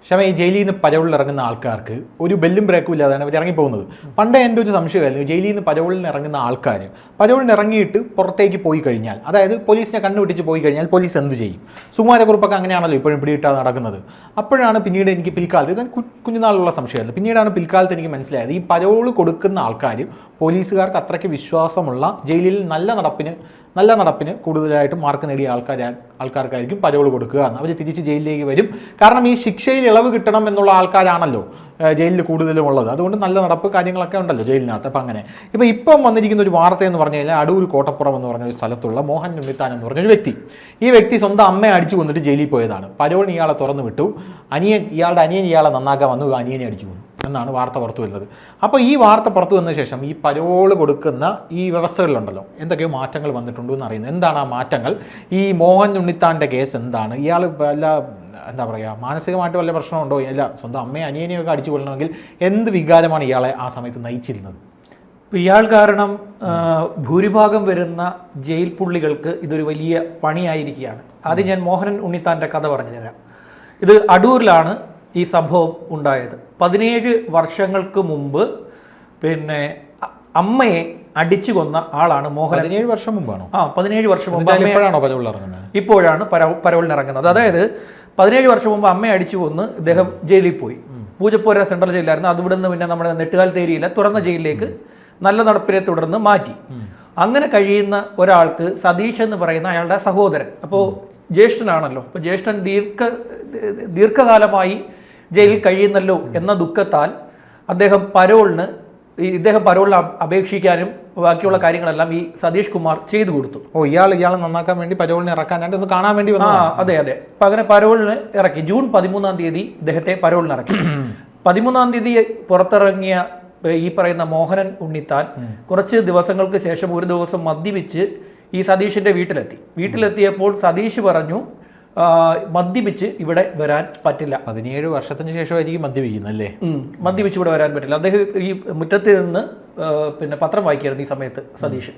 ക്ഷമ ഈ ജയിലിൽ നിന്ന് പരവളിൽ ഇറങ്ങുന്ന ആൾക്കാർക്ക് ഒരു ബെല്ലും ബ്രേക്കും ഇല്ലാതാണ് അവർ ഇറങ്ങിപ്പോകുന്നത്. പണ്ടേ എൻ്റെ ഒരു സംശയമായിരുന്നു, ജയിലിൽ നിന്ന് പരവളിന് ഇറങ്ങുന്ന ആൾക്കാർ പരവളിന് ഇറങ്ങിയിട്ട് പുറത്തേക്ക് പോയി കഴിഞ്ഞാൽ, അതായത് പോലീസിനെ കണ്ണുപിടിച്ച് പോയി കഴിഞ്ഞാൽ പോലീസ് എന്ത് ചെയ്യും? സുകുമാരക്കുറുപ്പൊക്കെ അങ്ങനെയാണല്ലോ ഇപ്പോഴും പിടിയിട്ടാണ് നടക്കുന്നത്. അപ്പോഴാണ് പിന്നീട് എനിക്ക് പിൽക്കാലത്ത്, ഇത് കുഞ്ഞുനാളിലുള്ള സംശയമായിരുന്നു, പിന്നീടാണ് പിൽക്കാലത്ത് എനിക്ക് മനസ്സിലായത് ഈ പരവള് കൊടുക്കുന്ന ആൾക്കാർ പോലീസുകാർക്ക് അത്രയ്ക്ക് വിശ്വാസമുള്ള, ജയിലിൽ നല്ല നടപ്പിന് കൂടുതലായിട്ട് മാർക്ക് നേടിയ ആൾക്കാർക്കായിരിക്കും പരോൾ കൊടുക്കുക എന്ന്. അവർ തിരിച്ച് ജയിലിലേക്ക് വരും. കാരണം ഈ ശിക്ഷയിൽ ഇളവ് കിട്ടണം എന്നുള്ള ആൾക്കാരാണല്ലോ ജയിലിൽ കൂടുതലും ഉള്ളത്. അതുകൊണ്ട് നല്ല നടപ്പ് കാര്യങ്ങളൊക്കെ ഉണ്ടല്ലോ ജയിലിനകത്ത്. അപ്പം അങ്ങനെ ഇപ്പം വന്നിരിക്കുന്ന ഒരു വാർത്ത എന്ന് പറഞ്ഞു കഴിഞ്ഞാൽ, അടൂർ കോട്ടപ്പുറം എന്ന് പറഞ്ഞ ഒരു സ്ഥലത്തുള്ള മോഹൻ ഉണ്ണിത്താൻ എന്ന് പറഞ്ഞൊരു വ്യക്തി, ഈ വ്യക്തി സ്വന്തം അമ്മയെ അടിച്ചു കൊന്നിട്ട് ജയിലിൽ പോയതാണ്. പരോളിന് ഇയാളെ തുറന്നു വിട്ടു. ഇയാളുടെ അനിയൻ ഇയാളെ നന്നാക്കാൻ വന്നു, അനിയനെ അടിച്ചു കൊന്നു എന്നാണ് വാർത്ത പുറത്തു വരുന്നത്. അപ്പോൾ ഈ വാർത്ത പുറത്തു വന്ന ശേഷം ഈ പരോള് കൊടുക്കുന്ന ഈ വ്യവസ്ഥകളിലുണ്ടല്ലോ എന്തൊക്കെയോ മാറ്റങ്ങൾ വന്നിട്ടുണ്ടോ എന്ന് അറിയുന്നത്. എന്താണ് ആ മാറ്റങ്ങൾ? ഈ മോഹൻ ഉണ്ണിത്താൻ്റെ കേസ് എന്താണ്? ഇയാൾ എന്താ പറയുക, മാനസികമായിട്ട് വല്ല പ്രശ്നമുണ്ടോ? ഇല്ല, സ്വന്തം അമ്മയെ അനിയനെയൊക്കെ അടിച്ചു കൊല്ലണമെങ്കിൽ എന്ത് വികാരമാണ് ഇയാളെ ആ സമയത്ത് നയിച്ചിരുന്നത്? ഇയാൾ കാരണം ഭൂരിഭാഗം വരുന്ന ജയിൽ പുള്ളികൾക്ക് ഇതൊരു വലിയ പണിയായിരിക്കുകയാണ്. ആദ്യം ഞാൻ മോഹൻ ഉണ്ണിത്താൻ്റെ കഥ പറഞ്ഞു തരാം. ഇത് അടൂരിലാണ് ഈ സംഭവം ഉണ്ടായത്. 17 വർഷങ്ങൾക്ക് മുമ്പ് അമ്മയെ അടിച്ചു കൊന്ന ആളാണ് മോഹൻ. 17 വർഷം മുമ്പാണോ? 17 വർഷം മുമ്പ്. ഇപ്പോഴാണ് പരോളിന് ഇറങ്ങുന്നത്. അതായത് 17 വർഷം മുമ്പ് അമ്മയെ അടിച്ചു കൊന്ന് ഇദ്ദേഹം ജയിലിൽ പോയി. പൂജപ്പുര സെൻട്രൽ ജയിലായിരുന്നു. അവിടെ നിന്ന് പിന്നെ നമ്മുടെ നെട്ടുകാൽത്തേരിയിലെ തുറന്ന ജയിലിലേക്ക് നല്ല നടപ്പിനെ തുടർന്ന് മാറ്റി. അങ്ങനെ കഴിയുന്ന ഒരാൾക്ക് സതീഷ് എന്ന് പറയുന്ന അയാളുടെ സഹോദരൻ, അപ്പോൾ ജ്യേഷ്ഠനാണല്ലോ, അപ്പോൾ ജ്യേഷ്ഠൻ ദീർഘകാലമായി ജയിലിൽ കഴിയുന്നല്ലോ എന്ന ദുഃഖത്താൽ ഇദ്ദേഹം പരോളിന് അപേക്ഷിക്കാനും ബാക്കിയുള്ള കാര്യങ്ങളെല്ലാം ഈ സതീഷ് കുമാർ ചെയ്തു കൊടുത്തു. ഇയാളെ നന്നാക്കാൻ വേണ്ടി പരോളിനെ ഇറക്കാൻ കാണാൻ വേണ്ടി അതെ. അപ്പൊ അങ്ങനെ പരോളിന് ഇറക്കി. ജൂൺ 13-ാം തീയതി ഇദ്ദേഹത്തെ പരോളിന് ഇറക്കി. 13-ാം തീയതി പുറത്തിറങ്ങിയ ഈ പറയുന്ന മോഹനൻ ഉണ്ണിത്താൻ കുറച്ച് ദിവസങ്ങൾക്ക് ശേഷം ഒരു ദിവസം മദ്യപിച്ച് ഈ സതീഷിന്റെ വീട്ടിലെത്തിയപ്പോൾ സതീഷ് പറഞ്ഞു, മദ്യപിച്ച് ഇവിടെ വരാൻ പറ്റില്ല. 17 വർഷത്തിന് ശേഷമായിരിക്കും മദ്യപിക്കുന്നല്ലേ? മദ്യപിച്ച് ഇവിടെ വരാൻ പറ്റില്ല. അദ്ദേഹം ഈ മുറ്റത്ത് നിന്ന് പത്രം വായിക്കായിരുന്നു ഈ സമയത്ത് സതീഷ്.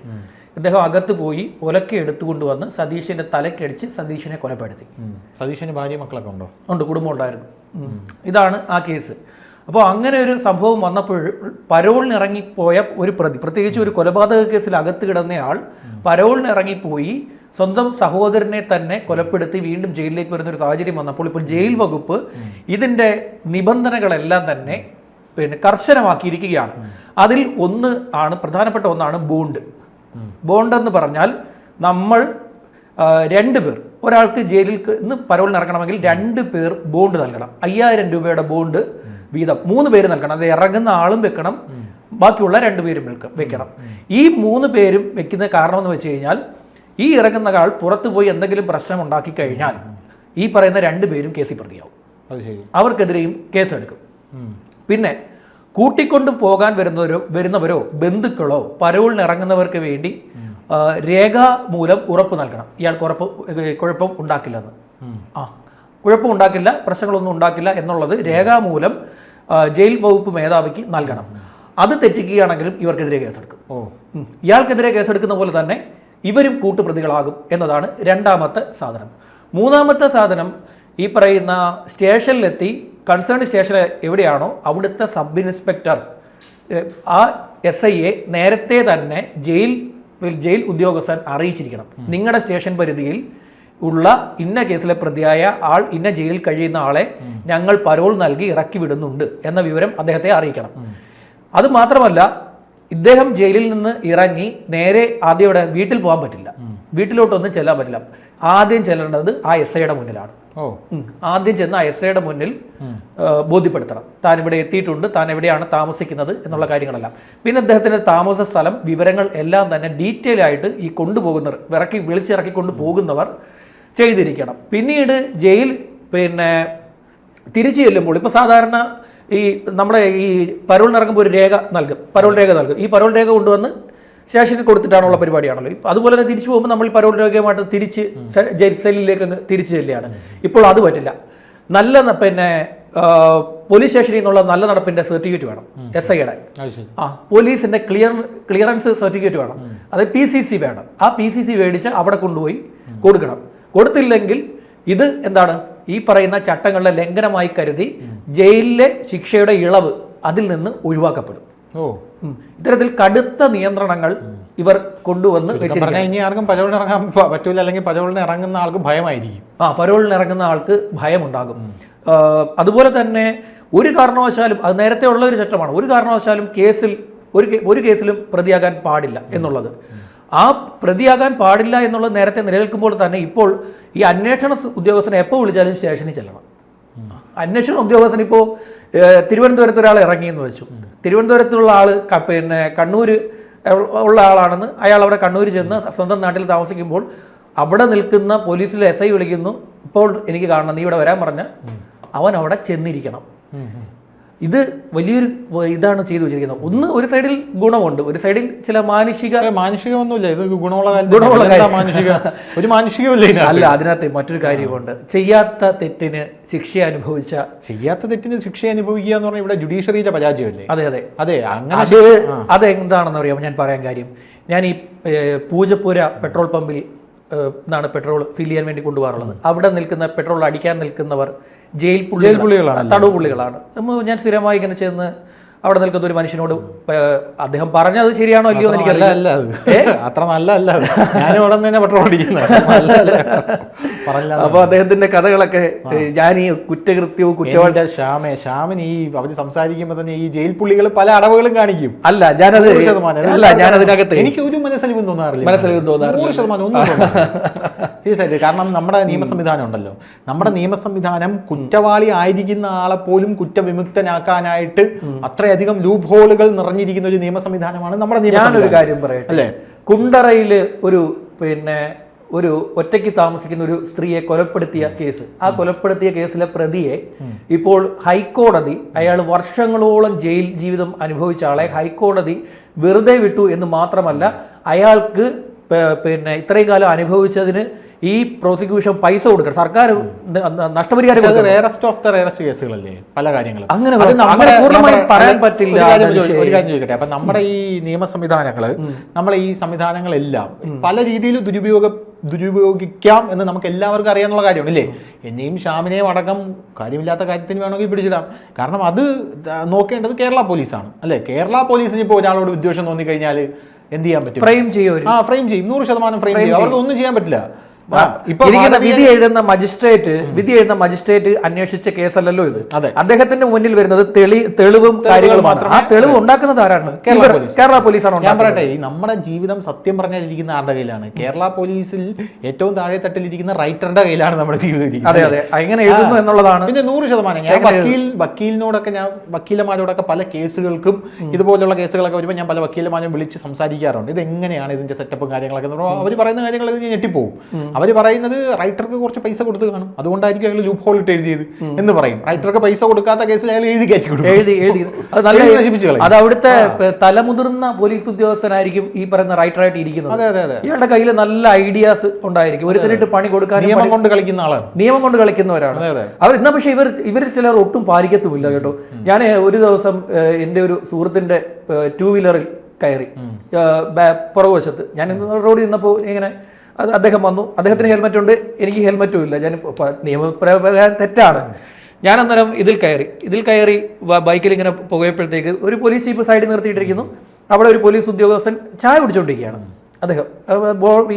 അദ്ദേഹം അകത്ത് പോയി ഒലക്കെ എടുത്തുകൊണ്ടുവന്ന് സതീഷിന്റെ തലക്കടിച്ച് സതീഷിനെ കൊലപ്പെടുത്തി. സതീഷിന് ഭാര്യ മക്കളൊക്കെ ഉണ്ടോ? ഉണ്ട്, കുടുംബം ഉണ്ടായിരുന്നു. ഇതാണ് ആ കേസ്. അപ്പോൾ അങ്ങനെ ഒരു സംഭവം വന്നപ്പോൾ പരോളിന് ഇറങ്ങിപ്പോയ ഒരു പ്രതി, പ്രത്യേകിച്ച് ഒരു കൊലപാതക കേസിൽ അകത്ത് കിടന്നയാൾ പരോളിന് ഇറങ്ങിപ്പോയി സ്വന്തം സഹോദരനെ തന്നെ കൊലപ്പെടുത്തി വീണ്ടും ജയിലിലേക്ക് വരുന്നൊരു സാഹചര്യം വന്നപ്പോൾ ഇപ്പോൾ ജയിൽ വകുപ്പ് ഇതിൻ്റെ നിബന്ധനകളെല്ലാം തന്നെ കർശനമാക്കിയിരിക്കുകയാണ്. അതിൽ പ്രധാനപ്പെട്ട ഒന്നാണ് ബോണ്ട് എന്ന് പറഞ്ഞാൽ നമ്മൾ 2 പേർ, ഒരാൾക്ക് ജയിലിൽ നിന്ന് പരോളിന് ഇറങ്ങണമെങ്കിൽ 2 പേർ ബോണ്ട് നൽകണം. 5000 രൂപയുടെ ബോണ്ട് വീതം 3 പേര് നൽകണം. അത് ഇറങ്ങുന്ന ആളും വെക്കണം, ബാക്കിയുള്ള 2 പേരും വെക്കണം. ഈ 3 പേരും വെക്കുന്ന കാരണം എന്ന് വെച്ച് കഴിഞ്ഞാൽ, ഈ ഇറങ്ങുന്ന ആൾ പുറത്തു പോയി എന്തെങ്കിലും പ്രശ്നം ഉണ്ടാക്കി കഴിഞ്ഞാൽ ഈ പറയുന്ന 2 പേരും കേസിൽ പ്രതിയാവും. അവർക്കെതിരെയും കേസെടുക്കും. പിന്നെ കൂട്ടിക്കൊണ്ട് പോകാൻ വരുന്നവരോ ബന്ധുക്കളോ പരോളിന് ഇറങ്ങുന്നവർക്ക് വേണ്ടി രേഖാമൂലം ഉറപ്പ് നൽകണം. ഇയാൾക്ക് കുഴപ്പം ഉണ്ടാക്കില്ലെന്ന്. കുഴപ്പം ഉണ്ടാക്കില്ല, പ്രശ്നങ്ങളൊന്നും ഉണ്ടാക്കില്ല എന്നുള്ളത് രേഖാമൂലം ജയിൽ വകുപ്പ് മേധാവിക്ക് നൽകണം. അത് തെറ്റിക്കുകയാണെങ്കിലും ഇവർക്കെതിരെ കേസെടുക്കും. ഇയാൾക്കെതിരെ കേസെടുക്കുന്ന പോലെ തന്നെ ഇവരും കൂട്ടുപ്രതികളാകും എന്നതാണ് 2ാമത്തെ സാധനം. 3ാമത്തെ സാധനം, ഈ പറയുന്ന സ്റ്റേഷനിലെത്തി കൺസേൺ സ്റ്റേഷൻ എവിടെയാണോ അവിടുത്തെ സബ് ഇൻസ്പെക്ടർ ആ SIയെ നേരത്തെ തന്നെ ജയിൽ ഉദ്യോഗസ്ഥൻ അറിയിച്ചിരിക്കണം. നിങ്ങളുടെ സ്റ്റേഷൻ പരിധിയിൽ ഉള്ള ഇന്ന കേസിലെ പ്രതിയായ ആൾ ഇന്ന ജയിലിൽ കഴിയുന്ന ആളെ ഞങ്ങൾ പരോൾ നൽകി ഇറക്കി വിടുന്നുണ്ട് എന്ന വിവരം അദ്ദേഹത്തെ അറിയിക്കണം. അത് മാത്രമല്ല, ഇദ്ദേഹം ജയിലിൽ നിന്ന് ഇറങ്ങി നേരെ ആദ്യം വീട്ടിൽ പോകാൻ പറ്റില്ല, വീട്ടിലോട്ടൊന്നും ചെല്ലാൻ പറ്റില്ല. ആദ്യം ചെല്ലേണ്ടത് ആ SIയുടെ മുന്നിലാണ്. ആദ്യം ചെന്ന് ആ SIയുടെ മുന്നിൽ ബോധ്യപ്പെടുത്തണം താൻ ഇവിടെ എത്തിയിട്ടുണ്ട്, താൻ എവിടെയാണ് താമസിക്കുന്നത് എന്നുള്ള കാര്യങ്ങളെല്ലാം. പിന്നെ അദ്ദേഹത്തിന്റെ താമസ സ്ഥലം, വിവരങ്ങൾ എല്ലാം തന്നെ ഡീറ്റെയിൽ ആയിട്ട് ഈ കൊണ്ടുപോകുന്നവർ, വിളിച്ചിറക്കിക്കൊണ്ട് പോകുന്നവർ ചെയ്തിരിക്കണം. പിന്നീട് ജയിൽ തിരിച്ചു ചെല്ലുമ്പോൾ ഇപ്പോൾ സാധാരണ നമ്മുടെ ഈ പരോളിന് ഇറങ്ങുമ്പോൾ ഒരു പരോൾ രേഖ നൽകും. ഈ പരോൾ രേഖ കൊണ്ടുവന്ന് സ്റ്റേഷനിൽ കൊടുത്തിട്ടാണുള്ള പരിപാടിയാണല്ലോ. അതുപോലെ തന്നെ തിരിച്ചു പോകുമ്പോൾ നമ്മൾ പരോൾ രേഖയുമായിട്ട് തിരിച്ച് ജയിൽ സെല്ലിലേക്ക് തിരിച്ചു ചെല്ലുകയാണ്. ഇപ്പോൾ അത് പറ്റില്ല. പോലീസ് സ്റ്റേഷനിൽ നിന്നുള്ള നല്ല നടപ്പിന്റെ സർട്ടിഫിക്കറ്റ് വേണം. SIയുടെ പോലീസിന്റെ ക്ലിയറൻസ് സർട്ടിഫിക്കറ്റ് വേണം. അത് PCC വേണം. ആ PCC മേടിച്ച് അവിടെ കൊണ്ടുപോയി കൊടുക്കണം. കൊടുത്തില്ലെങ്കിൽ ഇത് എന്താണ്, ഈ പറയുന്ന ചട്ടങ്ങളുടെ ലംഘനമായി കരുതി ജയിലിലെ ശിക്ഷയുടെ ഇളവ് അതിൽ നിന്ന് ഒഴിവാക്കപ്പെടും. ഇത്തരത്തിൽ കടുത്ത നിയന്ത്രണങ്ങൾ ഇവർ കൊണ്ടുവന്ന് വെച്ചിരിക്കും. ഇനി ആർക്കും പരോളിന് ഇറങ്ങാൻ പറ്റൂല, അല്ലെങ്കിൽ പരോളിന് ഇറങ്ങുന്ന ആൾക്ക് ഭയമായിരിക്കും. പരോളിന് ഇറങ്ങുന്ന ആൾക്ക് ഭയമുണ്ടാകും. അതുപോലെ തന്നെ ഒരു കാരണവശാലും, അത് നേരത്തെ ഉള്ള ഒരു ചട്ടമാണ്, ഒരു കാരണവശാലും ഒരു കേസിലും പ്രതിയാകാൻ പാടില്ല എന്നുള്ളത്. ആ പ്രതിയാകാൻ പാടില്ല എന്നുള്ളത് നേരത്തെ നിലനിൽക്കുമ്പോൾ തന്നെ ഇപ്പോൾ ഈ അന്വേഷണ ഉദ്യോഗസ്ഥനെ എപ്പോൾ വിളിച്ചാലും സ്റ്റേഷനിൽ ചെല്ലണം. അന്വേഷണ ഉദ്യോഗസ്ഥൻ ഇപ്പോൾ തിരുവനന്തപുരത്ത് ഒരാൾ ഇറങ്ങിയെന്ന് വെച്ചു, തിരുവനന്തപുരത്തുള്ള ആൾ പിന്നെ കണ്ണൂർ ഉള്ള ആളാണെന്ന് അയാൾ അവിടെ കണ്ണൂർ ചെന്ന് സ്വന്തം നാട്ടിൽ താമസിക്കുമ്പോൾ അവിടെ നിൽക്കുന്ന പോലീസിലെ SI വിളിക്കുന്നു, ഇപ്പോൾ എനിക്ക് കാണണം, നീ ഇവിടെ വരാൻ പറഞ്ഞ അവൻ അവിടെ ചെന്നിരിക്കണം. ഇത് വലിയൊരു ഇതാണ് ചെയ്തു വെച്ചിരിക്കുന്നത്. ഒരു സൈഡിൽ ഗുണമുണ്ട്, ഒരു സൈഡിൽ ചില മാനുഷികമൊന്നുമില്ല, ഇത് ഗുണമുള്ള ഒരു മാനുഷികമല്ല. അല്ല, അതിനകത്ത് മറ്റൊരു കാര്യമുണ്ട്. ചെയ്യാത്ത തെറ്റിന് ശിക്ഷ അനുഭവിക്കുക എന്ന് പറഞ്ഞാൽ ഇവിടെ ജുഡീഷ്യറിയിലെ പരാജയമല്ലേ? അതെ അതെ അതെ. അതെന്താണെന്ന് അറിയാമോ ഞാൻ പറയാൻ കാര്യം? ഞാൻ ഈ പൂജപ്പുര പെട്രോൾ പമ്പിൽ നിന്നാണ് പെട്രോൾ ഫിൽ ചെയ്യാൻ വേണ്ടി കൊണ്ടുപോകാറുള്ളത്. അവിടെ നിൽക്കുന്ന പെട്രോൾ അടിക്കാൻ നിൽക്കുന്നവർ ജയിൽ പുള്ളികളാണ്, തടവ് പുള്ളികളാണ്. ഞാൻ സ്ഥിരമായി ഇങ്ങനെ ചെന്ന് അവിടെ നിൽക്കുന്ന ഒരു മനുഷ്യനോട് അദ്ദേഹം പറഞ്ഞത് ശരിയാണോ അല്ലയോ എന്ന് എനിക്കറിയില്ല. അത്ര നല്ലതല്ല. അപ്പൊ അദ്ദേഹത്തിന്റെ കഥകളൊക്കെ ഞാൻ ഈ കുറ്റകൃത്യവും ശ്യാമിന് ഈ അവര് സംസാരിക്കുമ്പോ തന്നെ ഈ ജയിൽ പുള്ളികൾ പല അടവുകളും കാണിക്കും. ഞാനതിനകത്ത് എനിക്ക് ഒരു മനസ്സലിവും തോന്നാറില്ല. സീരിയസായിട്ട്. കാരണം നമ്മുടെ നിയമ സംവിധാനം ഉണ്ടല്ലോ, നമ്മുടെ നിയമ സംവിധാനം കുറ്റവാളി ആയിരിക്കുന്ന ആളെ പോലും കുറ്റവിമുക്തനാക്കാനായിട്ട് അത്രയധികം ലൂപ്പ് ഹോളുകൾ നിറഞ്ഞിരിക്കുന്ന ഒരു നിയമ സംവിധാനമാണ് നമ്മുടെ നിയമം. ഞാനൊരു കാര്യം പറയട്ടെ അല്ലേ, കുണ്ടറയില് ഒരു ഒറ്റയ്ക്ക് താമസിക്കുന്ന ഒരു സ്ത്രീയെ കൊലപ്പെടുത്തിയ കേസ്, ആ കൊലപ്പെടുത്തിയ കേസിലെ പ്രതിയെ ഇപ്പോൾ ഹൈക്കോടതി, അയാൾ വർഷങ്ങളോളം ജയിൽ ജീവിതം അനുഭവിച്ച ആളെ ഹൈക്കോടതി വെറുതെ വിട്ടു എന്ന് മാത്രമല്ല, അയാൾക്ക് ഇത്രയും കാലം അനുഭവിച്ചതിന് ഈ പ്രോസിക്യൂഷൻ പൈസ കൊടുക്കണം, സർക്കാർ നഷ്ടപരിഹാരം കേസുകളല്ലേ പല കാര്യങ്ങളും. അങ്ങനെ പറയാൻ പറ്റില്ല. ഒരു കാര്യം ചോദിക്കട്ടെ, അപ്പൊ നമ്മുടെ ഈ നിയമ സംവിധാനങ്ങള്, നമ്മളെ ഈ സംവിധാനങ്ങളെല്ലാം പല രീതിയിൽ ദുരുപയോഗിക്കാം എന്ന് നമുക്ക് എല്ലാവർക്കും അറിയാന്നുള്ള കാര്യമാണ് അല്ലേ? എന്നെയും ശ്യാമിനെയും അടക്കം കാര്യമില്ലാത്ത കാര്യത്തിന് വേണമെങ്കിൽ പിടിച്ചിടാം. കാരണം അത് നോക്കേണ്ടത് കേരള പോലീസാണ് അല്ലേ? കേരള പോലീസിന് ഇപ്പോൾ ഒരാളോട് വിദ്വേഷം തോന്നിക്കഴിഞ്ഞാൽ എന്ത് ചെയ്യാൻ പറ്റും? ഫ്രെയിം ചെയ്യും. ഫ്രെയിം ചെയ്യും, 100% ഫ്രെയിം ചെയ്യും. അവർക്ക് ഒന്നും ചെയ്യാൻ പറ്റില്ല. വിധി എഴുതുന്ന മജിസ്ട്രേറ്റ് അന്വേഷിച്ച കേസല്ലല്ലോ ഇത്. അദ്ദേഹത്തിന്റെ മുന്നിൽ വരുന്നത് തെളിവും കാര്യങ്ങളും മാത്രം. ആ തെളിവ് ഉണ്ടാക്കുന്നത് ആരാണ്? കേരള പോലീസാണ്. ഞാൻ പറയട്ടെ, ഈ നമ്മുടെ ജീവിതം സത്യം പറഞ്ഞിരിക്കുന്ന ആരുടെ കയ്യിലാണ്? കേരള പോലീസിൽ ഏറ്റവും താഴെ തട്ടിലിരിക്കുന്ന റൈറ്ററുടെ കയ്യിലാണ് നമ്മുടെ ജീവിതം. അതെ അതെ, എങ്ങനെ എഴുതുന്നു എന്നുള്ളതാണ്. പിന്നെ 100% ഞാൻ വക്കീലിനോടൊക്കെ, ഞാൻ വക്കീലന്മാരോടൊക്കെ പല കേസുകൾക്കും ഇതുപോലുള്ള കേസുകളൊക്കെ വരുമ്പോൾ ഞാൻ പല വക്കീലന്മാരും വിളിച്ച് സംസാരിക്കാറുണ്ട്. ഇത് എങ്ങനെയാണ് ഇതിന്റെ സെറ്റപ്പും കാര്യങ്ങളൊക്കെ? അവർ പറയുന്ന കാര്യങ്ങൾ ഞെട്ടിപ്പോവും. അവർ പറയുന്നത് റൈറ്റർക്ക് കുറച്ച് പൈസ കൊടുത്ത് കാണും, അതുകൊണ്ടായിരിക്കും അയാൾ ലൂപ്പ് ഹോൾ ഇട്ട് എഴുതിയത് എന്ന് പറയും. റൈറ്റർക്ക് പൈസ കൊടുക്കാത്ത കേസിൽ അയാൾ എഴുതി കയറ്റി കൊടുക്കും. അത് അവിടുത്തെ തലമുതിർന്ന പോലീസ് ഉദ്യോഗസ്ഥനായിരിക്കും ഈ പറയുന്ന റൈറ്ററായിട്ട് ഇരിക്കുന്നത്. ഇയാളുടെ കയ്യിൽ നല്ല ഐഡിയാസ് ഉണ്ടായിരിക്കും. ഒരുത്തരിട്ട് പണി കൊടുക്കാൻ നിയമം കൊണ്ട് കളിക്കുന്നവരാണ് അവർ. എന്നാ പക്ഷെ ഇവർ ചിലർ ഒട്ടും പാലിക്കത്തുമില്ല കേട്ടോ. ഞാൻ ഒരു ദിവസം എൻ്റെ ഒരു സുഹൃത്തിന്റെ 2 വീലറിൽ കയറി, പുറകുവശത്ത് ഞാൻ റോഡിൽ നിന്നപ്പോൾ ഇങ്ങനെ അദ്ദേഹം വന്നു. അദ്ദേഹത്തിന് ഹെൽമെറ്റ് ഉണ്ട്, എനിക്ക് ഹെൽമെറ്റും ഇല്ല. ഞാൻ നിയമപ്രകാരം തെറ്റാണ്. ഞാൻ അന്നേരം ഇതിൽ കയറി ബൈക്കിൽ ഇങ്ങനെ പോയപ്പോഴത്തേക്ക് ഒരു പോലീസ് ജീപ്പ് സൈഡിൽ നിർത്തിയിട്ടിരിക്കുന്നു. അവിടെ ഒരു പോലീസ് ഉദ്യോഗസ്ഥൻ ചായ കുടിച്ചുകൊണ്ടിരിക്കുകയാണ്. അദ്ദേഹം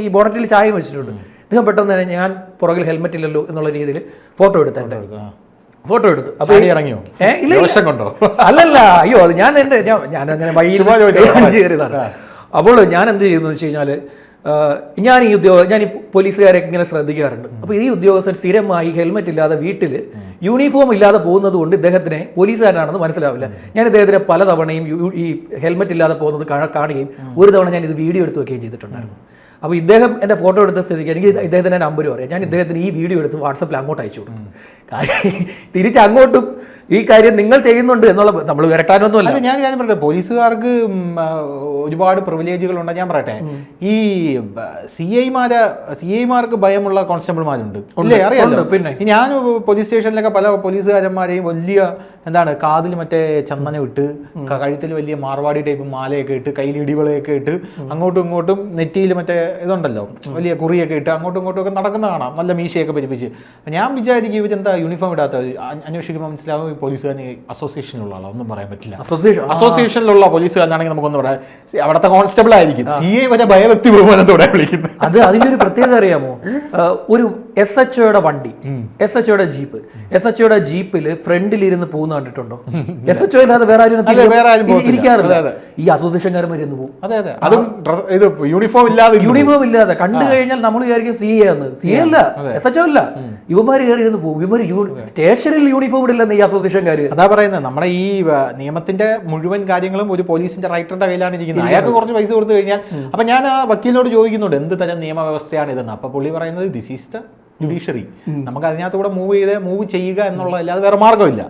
ഈ ബോണറ്റിൽ ചായ വെച്ചിട്ടുണ്ട്. അദ്ദേഹം പെട്ടെന്ന് തന്നെ ഞാൻ പുറകിൽ ഹെൽമെറ്റ് ഇല്ലല്ലോ എന്നുള്ള രീതിയിൽ ഫോട്ടോ എടുത്തു. അപ്പൊ അല്ലല്ല, അയ്യോ, അത് ഞാൻ അങ്ങനെ കയറിയതാണ്. അപ്പോൾ ഞാൻ എന്ത് ചെയ്യുന്നു വെച്ച് കഴിഞ്ഞാൽ, ഞാൻ ഈ പോലീസുകാരെ ഇങ്ങനെ ശ്രദ്ധിക്കാറുണ്ട്. അപ്പോൾ ഈ ഉദ്യോഗസ്ഥൻ സ്ഥിരമായി ഹെൽമെറ്റ് ഇല്ലാതെ വീട്ടിൽ യൂണിഫോം ഇല്ലാതെ പോകുന്നത് കൊണ്ട് ഇദ്ദേഹത്തിനെ പോലീസുകാരനാണെന്ന് മനസ്സിലാവില്ല. ഞാൻ ഇദ്ദേഹത്തിന് പലതവണയും ഈ ഹെൽമെറ്റ് ഇല്ലാതെ പോകുന്നത് കാണുകയും ഒരു തവണ ഞാൻ ഇത് വീഡിയോ എടുത്ത് വെക്കുകയും ചെയ്തിട്ടുണ്ടായിരുന്നു. അപ്പോൾ ഇദ്ദേഹം എൻ്റെ ഫോട്ടോ എടുത്ത സ്ഥിതിക്ക് എനിക്ക് ഇദ്ദേഹത്തിൻ്റെ നമ്പർ പറയാം. ഞാൻ ഇദ്ദേഹത്തിന് ഈ വീഡിയോ എടുത്ത് വാട്സപ്പിൽ അങ്ങോട്ട് അയച്ചു കൊടുക്കും. തിരിച്ചങ്ങോട്ടും ഈ കാര്യം നിങ്ങൾ ചെയ്യുന്നുണ്ട് എന്നുള്ള, നമ്മൾ വരട്ടാനൊന്നുമല്ല. ഞാൻ പറയട്ടെ, പോലീസുകാർക്ക് ഒരുപാട് പ്രിവിലേജുകൾ ഉണ്ട്. ഞാൻ പറയട്ടെ, ഈ CIമാർക്ക് ഭയമുള്ള കോൺസ്റ്റബിൾമാരുണ്ട്, അല്ലേ? അറിയാമല്ലോ. പിന്നെ ഞാൻ പോലീസ് സ്റ്റേഷനിലൊക്കെ പല പോലീസുകാരന്മാരെയും വലിയ എന്താണ് കാതിൽ മറ്റേ ചന്ദനം ഇട്ട് കഴുത്തിൽ വലിയ മാർവാടി ടൈപ്പ് മാലയൊക്കെ ഇട്ട് കയ്യിൽ ഇടിവളയൊക്കെ ഇട്ട് അങ്ങോട്ടും ഇങ്ങോട്ടും നെറ്റിയിൽ മറ്റേ ഇതുണ്ടല്ലോ വലിയ കുറിയൊക്കെ ഇട്ട് അങ്ങോട്ടും ഇങ്ങോട്ടും ഒക്കെ നടക്കുന്ന കാണാം, നല്ല മീശയൊക്കെ പിടിപ്പിച്ച്. ഞാൻ വിചാരിക്കും ഇവരെന്താ യൂണിഫോം ഇടാത്ത, അന്വേഷിക്കുമ്പോൾ മനസ്സിലാവും ഈ പോലീസുകാരന് അസോസിയേഷനിലുള്ള ആളാ, ഒന്നും പറയാൻ പറ്റില്ല. അസോസിയേഷനിലുള്ള പോലീസുകാരനാണെങ്കിൽ നമുക്കൊന്നും പറയാം, അവിടുത്തെ കോൺസ്റ്റബിൾ ആയിരിക്കും, CA വരെ ഭയഭക്തി ബഹുമാനത്തോടെ വിളിക്കുന്നത്. അത് അതിന്റെ ഒരു പ്രത്യേകത അറിയാമോ? ഒരു SHOയുടെ വണ്ടി, SHOയുടെ ജീപ്പ്, SHOയുടെ ജീപ്പിൽ ഫ്രണ്ടിൽ ഇരുന്ന് പോകുന്ന കണ്ടിട്ടുണ്ടോ? SHO ഇല്ലാതെ വേറെ ആരും ഇരിക്കാറില്ല. ഈ അസോസിയേഷൻകാരന്മാർ ഇരുന്ന് പോകും. അതെ അതെ, അതും ഇത് യൂണിഫോം ഇല്ലാതെ കണ്ടു കഴിഞ്ഞാൽ നമ്മൾ വിചാരിക്കും CA ആണ്. CA അല്ല, SHO അല്ല, യുവമാര് കയറി ഇരുന്ന് പോകും. ഇവർ സ്റ്റേഷനിൽ യൂണിഫോം ഇടില്ലെന്ന് ഈ അസോസിയേഷൻകാർ. അതാ പറയുന്നത്, നമ്മുടെ ഈ നിയമത്തിന്റെ മുഴുവൻ കാര്യങ്ങളും ഒരു പോലീസിന്റെ റൈറ്ററുടെ കയ്യിലാണ് ഇരിക്കുന്നത്. അയാൾക്ക് കുറച്ച് പൈസ കൊടുത്തു കഴിഞ്ഞാൽ, അപ്പൊ ഞാൻ ആ വക്കീലിനോട് ചോദിക്കുന്നുണ്ട് എന്ത് തരം നിയമവ്യവസ്ഥയാണ് ഇതെന്ന്. അപ്പൊ പുള്ളി പറയുന്നത് ദിസ് ഈസ് ദ ജുഡീഷ്യറി, നമുക്ക് അതിനകത്തൂടെ മൂവ് ചെയ്യുക എന്നുള്ളതല്ലാതെ വേറെ മാർഗ്ഗമില്ല.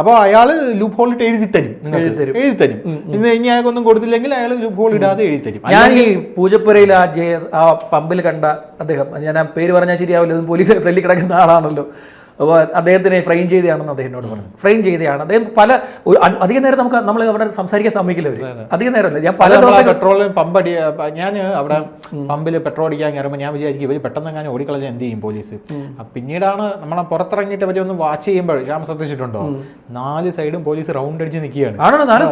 അപ്പോൾ അയാൾ ലൂപ്പ് ഹോൾ ഇട്ട് എഴുതി തരും. ഇന്ന് ഇനി അയാൾക്കൊന്നും കൊടുത്തില്ലെങ്കിൽ അയാൾ ലൂപ്പ് ഹോൾ ഇടാതെ എഴുതി തരും. ഞാൻ ഈ പൂജപ്പുരയിൽ ആ പമ്പിൽ കണ്ട അദ്ദേഹം, ഞാൻ ആ പേര് പറഞ്ഞാൽ ശരിയാവില്ല, പോലീസ് തല്ലി കിടക്കുന്ന ആളാണല്ലോ. അപ്പോൾ അദ്ദേഹത്തിനെ ഫ്രെയിം ചെയ്തതാണെന്ന് അദ്ദേഹത്തിനോട് പറഞ്ഞു. ഫ്രെയിം ചെയ്തതാണ് അദ്ദേഹം. അധികം നേരം നമ്മൾ അവിടെ സംസാരിക്കാൻ സമ്മതിക്കില്ല അവർ, അധികം നേരമല്ല. ഞാൻ പല ദിവസം പെട്രോളിൽ ഞാൻ അവിടെ പമ്പിൽ പെട്രോൾ അടിക്കാൻ കയറുമ്പോൾ ഞാൻ വിചാരിക്കും ഇവർ പെട്ടെന്ന് ഞാൻ ഓടിക്കളഞ്ഞാൽ എന്ത് ചെയ്യും പോലീസ്. പിന്നീടാണ് നമ്മളെ പുറത്തിറങ്ങിയിട്ട് അവരെ ഒന്ന് വാച്ച് ചെയ്യുമ്പോൾ, ഞാൻ ശ്രദ്ധിച്ചിട്ടുണ്ടോ, 4 സൈഡും പോലീസ് റൗണ്ട് അടിച്ച് നിൽക്കുകയാണ്. ആണോ? 4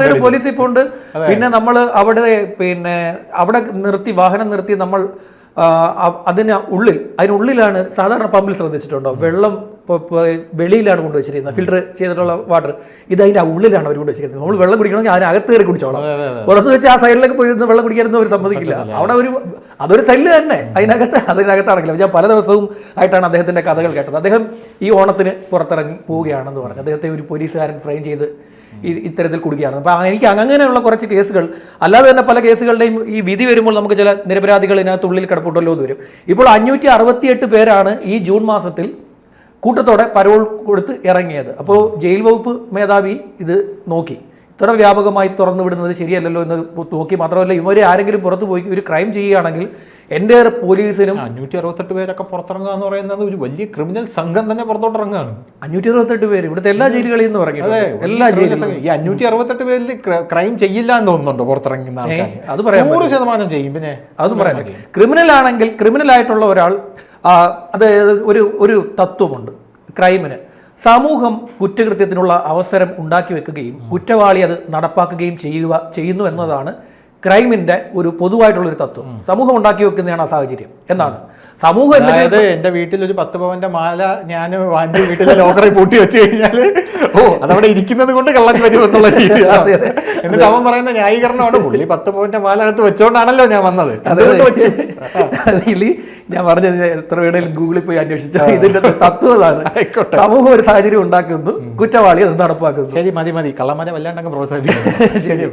സൈഡ് പോലീസ് ഇപ്പോൾ ഉണ്ട്. പിന്നെ നമ്മൾ അവിടെ നിർത്തി, വാഹനം നിർത്തി, നമ്മൾ അതിനുള്ളിലാണ് സാധാരണ പമ്പിൽ ശ്രദ്ധിച്ചിട്ടുണ്ടോ, വെള്ളം വെളിയിലാണ് കൊണ്ടുവച്ചിരിക്കുന്നത്, ഫിൽറ്റർ ചെയ്തിട്ടുള്ള വാട്ടർ. ഇത് അതിന്റെ ഉള്ളിലാണ് അവർ കൊണ്ടുവച്ചിരിക്കുന്നത്. നമ്മൾ വെള്ളം കുടിക്കണമെങ്കിൽ അതിനകത്ത് കയറി കുടിച്ചോളാം. പുറത്ത് വെച്ച് ആ സൈഡിലേക്ക് പോയി വെള്ളം കുടിക്കാനൊന്നും അവർ സമ്മതിക്കില്ല. അവിടെ അതൊരു സെല്ല് തന്നെ, അതിനകത്താണെങ്കിലും. ഞാൻ പല ദിവസവും ആയിട്ടാണ് അദ്ദേഹത്തിന്റെ കഥകൾ കേട്ടത്. അദ്ദേഹം ഈ ഓണത്തിന് പുറത്തിറങ്ങി പോവുകയാണെന്ന് പറഞ്ഞു. അദ്ദേഹത്തെ ഒരു പോലീസുകാരൻ ഫ്രെയിം ചെയ്ത് ഇത്തരത്തിൽ കുടുക്കുകയാണ്. അപ്പം എനിക്ക് അങ്ങനെയുള്ള കുറച്ച് കേസുകൾ, അല്ലാതെ തന്നെ പല കേസുകളുടെയും ഈ വിധി വരുമ്പോൾ നമുക്ക് ചില നിരപരാധികൾ ഇതിനകത്തുള്ളിൽ കിടപ്പുണ്ടല്ലോ എന്ന് വരും. ഇപ്പോൾ 568 പേരാണ് ഈ ജൂൺ മാസത്തിൽ കൂട്ടത്തോടെ പരോൾ കൊടുത്ത് ഇറങ്ങിയത്. അപ്പോൾ ജയിൽ വകുപ്പ് മേധാവി ഇത് നോക്കി, ഇത്ര വ്യാപകമായി തുറന്നു വിടുന്നത് ശരിയല്ലല്ലോ എന്ന് നോക്കി. മാത്രമല്ല, ഇവരെ ആരെങ്കിലും പുറത്തു പോയി ഒരു ക്രൈം ചെയ്യുകയാണെങ്കിൽ എൻ്റെ പോലീസിനും 568 പേരൊക്കെ പുറത്തിറങ്ങുക എന്ന് പറയുന്നത് ഒരു വലിയ ക്രിമിനൽ സംഘം തന്നെ പുറത്തോട്ടിറങ്ങുകയാണ്. 568 പേര് ഇവിടുത്തെ എല്ലാ ജയിലുകളിൽ നിന്ന് ഇറങ്ങി. എല്ലാ ജയിലുകളും ഈ 568 പേരിൽ ക്രൈം ചെയ്യില്ല എന്ന് തോന്നുന്നുണ്ടോ പുറത്തിറങ്ങുന്ന ആൾക്കാർ? അത് പറയാം, 100% ചെയ്യും. പിന്നെ അതൊന്നും പറയാൻ പറ്റില്ല. ക്രിമിനൽ ആയിട്ടുള്ള ഒരാൾ, അത് ഒരു തത്വമുണ്ട് ക്രൈമിന്. സമൂഹം കുറ്റകൃത്യത്തിനുള്ള അവസരം ഉണ്ടാക്കി വെക്കുകയും കുറ്റവാളി അത് നടപ്പാക്കുകയും ചെയ്യുന്നു എന്നതാണ് ക്രൈമിന്റെ ഒരു പൊതുവായിട്ടുള്ള ഒരു തത്വം. സമൂഹം ഉണ്ടാക്കി വെക്കുന്നതാണ് ആ സാഹചര്യം എന്നാണ് സമൂഹം. അതായത് എന്റെ വീട്ടിൽ ഒരു 10 പവന്റെ മാല ഞാൻ വാങ്ങി വീട്ടിലെ ലോക്കറിൽ പൂട്ടി വെച്ച് കഴിഞ്ഞാല് അതവിടെ ഇരിക്കുന്നത് കൊണ്ട് കള്ളൻ വരും എന്നുള്ള രീതി. എന്നിട്ട് അവൻ പറയുന്ന ന്യായീകരണമാണ്, പുള്ളി 10 പവന്റെ മാല അകത്ത് വെച്ചോണ്ടാണല്ലോ ഞാൻ വന്നത്. ഞാൻ പറഞ്ഞത് എത്ര വേണേലും ഗൂഗിളിൽ പോയി അന്വേഷിച്ചോ, ഇതിന്റെ തത്വം അതാണ്. സമൂഹം ഒരു സാഹചര്യം ഉണ്ടാക്കുന്നു, കുറ്റവാളി അത് നടപ്പാക്കുന്നു. ശരി, മതി കള്ളന്മാരെ വല്ലാണ്ടങ്ങ് പ്രോത്സാഹിപ്പിക്കും. ശരി.